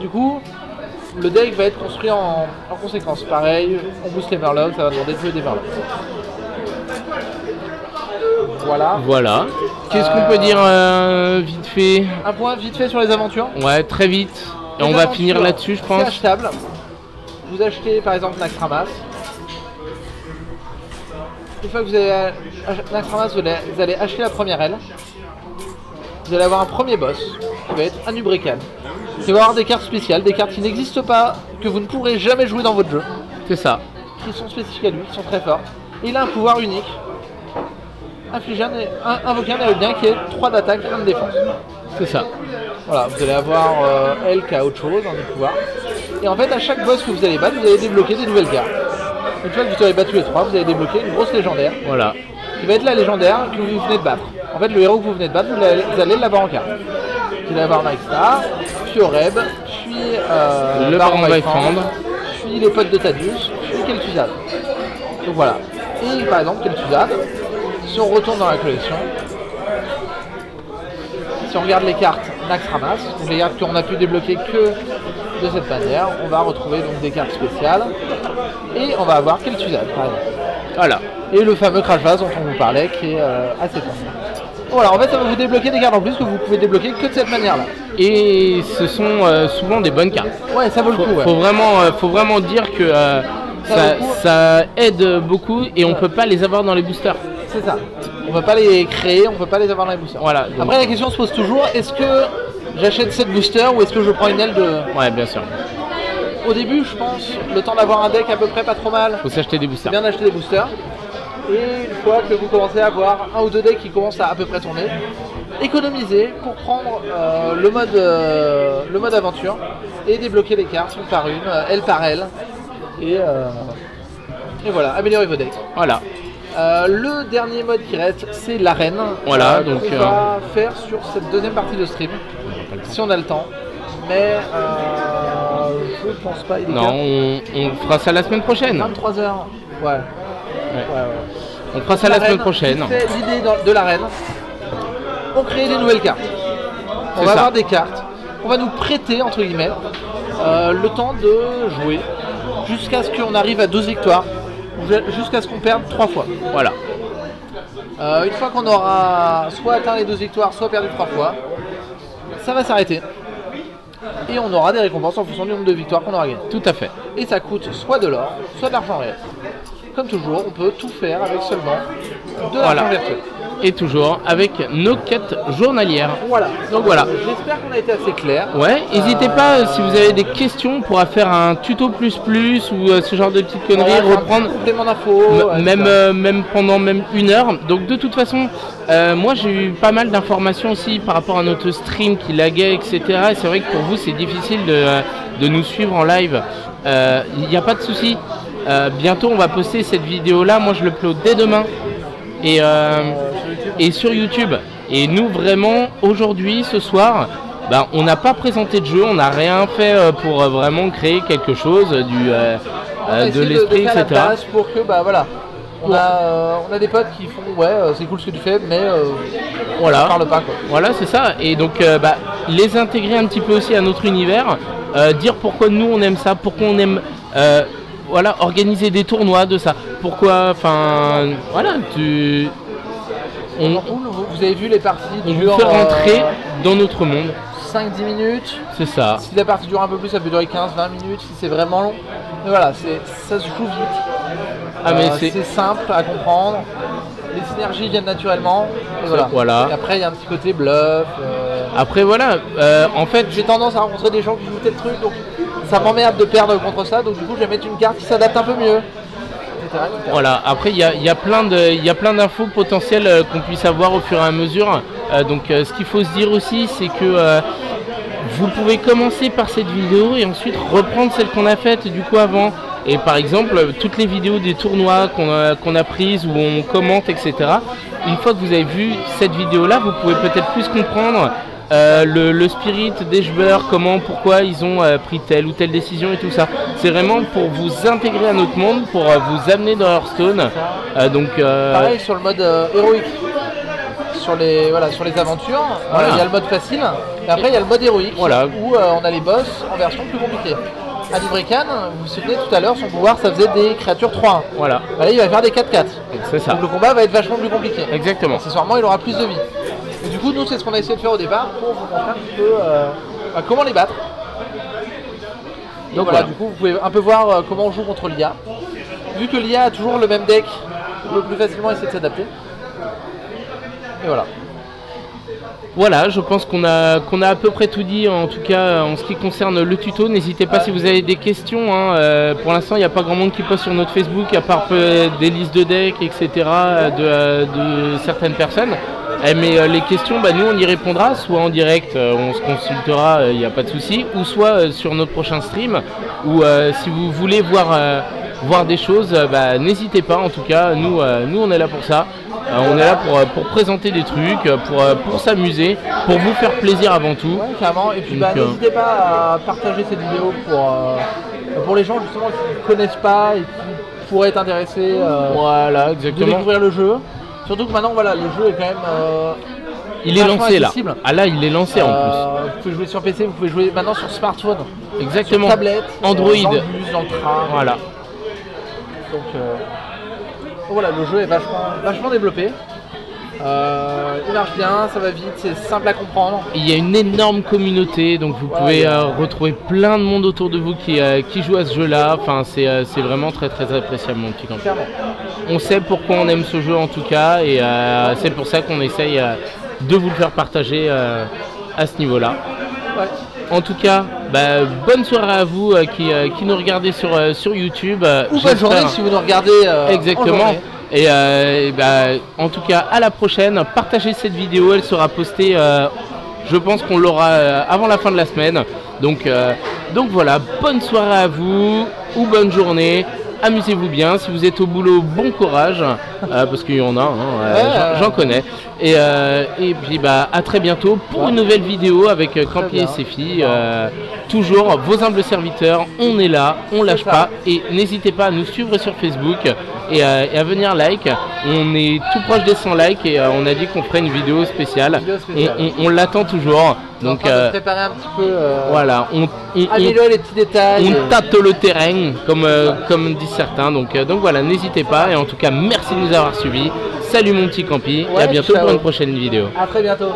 Du coup, le deck va être construit en conséquence. Pareil, on booste les Murlocs, ça va demander de jouer des Murlocs. Voilà. Voilà. Qu'est-ce qu'on peut dire vite fait? Un point vite fait sur les aventures. Ouais, très vite. Et Les on va aventures, finir là-dessus, je C'est pense. achetable. Vous achetez par exemple Naxxramas. Une fois que vous avez Naxxramas, vous allez acheter la première aile. Vous allez avoir un premier boss qui va être Anubrekan. Qui va avoir des cartes spéciales, des cartes qui n'existent pas, que vous ne pourrez jamais jouer dans votre jeu, C'est ça. qui sont spécifiques à lui, qui sont très fortes. Et il a un pouvoir unique. Invoquer un aérien qui est 3 d'attaque, 1 de défense. C'est ça. Voilà, vous allez avoir elle qui a autre chose dans le pouvoir. Et en fait, à chaque boss que vous allez battre, vous allez débloquer des nouvelles cartes. Une fois que vous aurez battu les 3, vous allez débloquer une grosse légendaire, Voilà. qui va être la légendaire que vous venez de battre. En fait, le héros que vous venez de battre, vous allez l'avoir en carte. Vous allez avoir Nightstar, puis Oreb, puis Le Baron Vaifand. puis les potes de Thaddeus, puis Kel'Thuzad. Donc voilà. Et par exemple, Kel'Thuzad, si on retourne dans la collection, si on regarde les cartes Naxxramas, donc les cartes qu'on a pu débloquer que de cette manière, on va retrouver donc des cartes spéciales et on va avoir Kel'Thuzad par exemple. Voilà. Et le fameux Crash Vase dont on vous parlait qui est assez fort. Voilà, en fait ça va vous débloquer des cartes en plus que vous pouvez débloquer que de cette manière là. Et ce sont souvent des bonnes cartes. Ouais, ça vaut le coup. Ouais. Faut vraiment dire que ça aide beaucoup et on peut pas les avoir dans les boosters. C'est ça. On peut pas les créer, on peut pas les avoir dans les boosters. Voilà. Donc, Après la question se pose toujours, est-ce que j'achète cette booster ou est-ce que je prends une aile de... ouais, bien sûr. au début, je pense, le temps d'avoir un deck à peu près pas trop mal, Faut s'acheter des c'est boosters. bien d'acheter des boosters. Et une fois que vous commencez à avoir un ou deux decks qui commencent à peu près tourner, économiser pour prendre le mode aventure et débloquer les cartes une par une, elle par elle. Et voilà, améliorer vos decks. Voilà. Le dernier mode qui reste, c'est l'arène. Voilà, donc, on va faire sur cette deuxième partie de stream, si on a le temps. Mais je pense pas. Il est Non, on fera ça la semaine prochaine. 23h. Ouais. On fera ça la semaine prochaine. C'est l'idée de l'arène. On crée des nouvelles cartes. On C'est va ça. avoir des cartes. On va nous prêter, entre guillemets, le temps de jouer jusqu'à ce qu'on arrive à 12 victoires. Jusqu'à ce qu'on perde 3 fois. Voilà. Une fois qu'on aura soit atteint les 12 victoires, soit perdu 3 fois, ça va s'arrêter. Et on aura des récompenses en fonction du nombre de victoires qu'on aura gagné. Tout à fait. Et ça coûte soit de l'or, soit de l'argent réel. Comme toujours, on peut tout faire avec seulement de l'argent virtuel. Et toujours avec nos quêtes journalières. Voilà. Donc voilà. J'espère qu'on a été assez clair. Ouais, n'hésitez pas si vous avez des questions, on pourra faire un tuto plus ou ce genre de petites conneries, reprendre un complément d'infos. même pendant même 1 heure. Donc de toute façon, moi j'ai eu pas mal d'informations aussi par rapport à notre stream qui laguait, etc. Et c'est vrai que pour vous c'est difficile de nous suivre en live. Il n'y a pas de souci. Bientôt on va poster cette vidéo là, moi je l'upload dès demain. Et sur YouTube. Et nous vraiment aujourd'hui, ce soir, on n'a pas présenté de jeu, on n'a rien fait pour vraiment créer quelque chose de l'esprit, etc. Pour que voilà, on a des potes qui font c'est cool ce que tu fais, mais voilà. on parle pas quoi. Voilà, c'est ça. Et donc les intégrer un petit peu aussi à notre univers, dire pourquoi nous on aime ça, pourquoi on aime voilà, organiser des tournois de ça. Pourquoi, enfin, voilà, vous avez vu les parties on vous fait rentrer dans notre monde. 5-10 minutes. C'est ça. Si la partie dure un peu plus, ça peut durer 15-20 minutes si c'est vraiment long. Mais voilà, ça se joue vite. C'est simple à comprendre. Les synergies viennent naturellement. Et voilà. Et après, il y a un petit côté bluff. Après, voilà. En fait, j'ai tendance à rencontrer des gens qui jouent tel truc, donc ça m'emmerde de perdre contre ça. Donc du coup, je vais mettre une carte qui s'adapte un peu mieux. Etc. Voilà. Après, il y a plein d'infos potentielles qu'on puisse avoir au fur et à mesure. Donc, ce qu'il faut se dire aussi, c'est que vous pouvez commencer par cette vidéo et ensuite reprendre celle qu'on a faite du coup avant. Et par exemple, toutes les vidéos des tournois qu'on a prises, où on commente, etc. Une fois que vous avez vu cette vidéo-là, vous pouvez peut-être plus comprendre le spirit des joueurs, pourquoi ils ont pris telle ou telle décision et tout ça. C'est vraiment pour vous intégrer à notre monde, pour vous amener dans Hearthstone. Pareil sur le mode héroïque. Sur les aventures, il y a le mode facile, et après il y a le mode héroïque, où on a les boss en version plus compliquée. À Livrecan, vous vous souvenez tout à l'heure, son pouvoir ça faisait des créatures 3-1. Voilà. Là il va faire des 4-4. C'est ça. Donc le combat va être vachement plus compliqué. Exactement. Accessoirement il aura plus de vie. Et du coup nous c'est ce qu'on a essayé de faire au départ pour vous montrer un petit peu comment les battre. Donc voilà, du coup vous pouvez un peu voir comment on joue contre l'IA. Vu que l'IA a toujours le même deck, on peut plus facilement essayer de s'adapter. Et voilà. Voilà, je pense qu'on a à peu près tout dit, en tout cas en ce qui concerne le tuto. N'hésitez pas si vous avez des questions. Pour l'instant, il n'y a pas grand monde qui poste sur notre Facebook, à part des listes de decks, etc. de certaines personnes. Mais les questions, nous on y répondra, soit en direct, on se consultera, il n'y a pas de souci, ou soit sur notre prochain stream, ou si vous voulez voir des choses, n'hésitez pas. En tout cas, nous on est là pour ça. On est là pour présenter des trucs, pour s'amuser, pour vous faire plaisir avant tout. Ouais, carrément. Et puis n'hésitez pas à partager cette vidéo pour les gens justement qui ne connaissent pas et qui pourraient être intéressés voilà, exactement. de découvrir le jeu. Surtout que maintenant le jeu est quand même il est lancé accessible. Là. Ah là il est lancé en plus. Vous pouvez jouer sur PC, vous pouvez jouer maintenant sur smartphone. Exactement. Sur tablette, Android. Dans le bus, dans le train. Voilà. Donc voilà, le jeu est vachement développé. Il marche bien, ça va vite, c'est simple à comprendre. Il y a une énorme communauté, donc vous pouvez retrouver plein de monde autour de vous qui joue à ce jeu-là. Enfin, c'est vraiment très appréciable, mon petit camp. On sait pourquoi on aime ce jeu en tout cas, et c'est pour ça qu'on essaye de vous le faire partager à ce niveau-là. Ouais. En tout cas, bonne soirée à vous qui nous regardez sur YouTube. Ou bonne journée si vous nous regardez. Exactement. Et en tout cas, à la prochaine. Partagez cette vidéo, elle sera postée. Je pense qu'on l'aura avant la fin de la semaine. Donc voilà, bonne soirée à vous ou bonne journée. Amusez-vous bien. Si vous êtes au boulot, bon courage. Parce qu'il y en a, j'en connais. Et puis à très bientôt pour une nouvelle vidéo avec Campy et ses filles. Toujours vos humbles serviteurs, on est là, on lâche pas. Et n'hésitez pas à nous suivre sur Facebook et à venir like. On est tout proche des 100 likes et on a dit qu'on ferait une vidéo spéciale. On l'attend toujours. Donc préparer un petit peu. Voilà, on améliorer les petits détails. On tâte le terrain, comme disent certains. Donc voilà, n'hésitez pas. Et en tout cas, merci de nous avoir suivis. Salut mon petit Campy et à bientôt pour une prochaine vidéo. À très bientôt.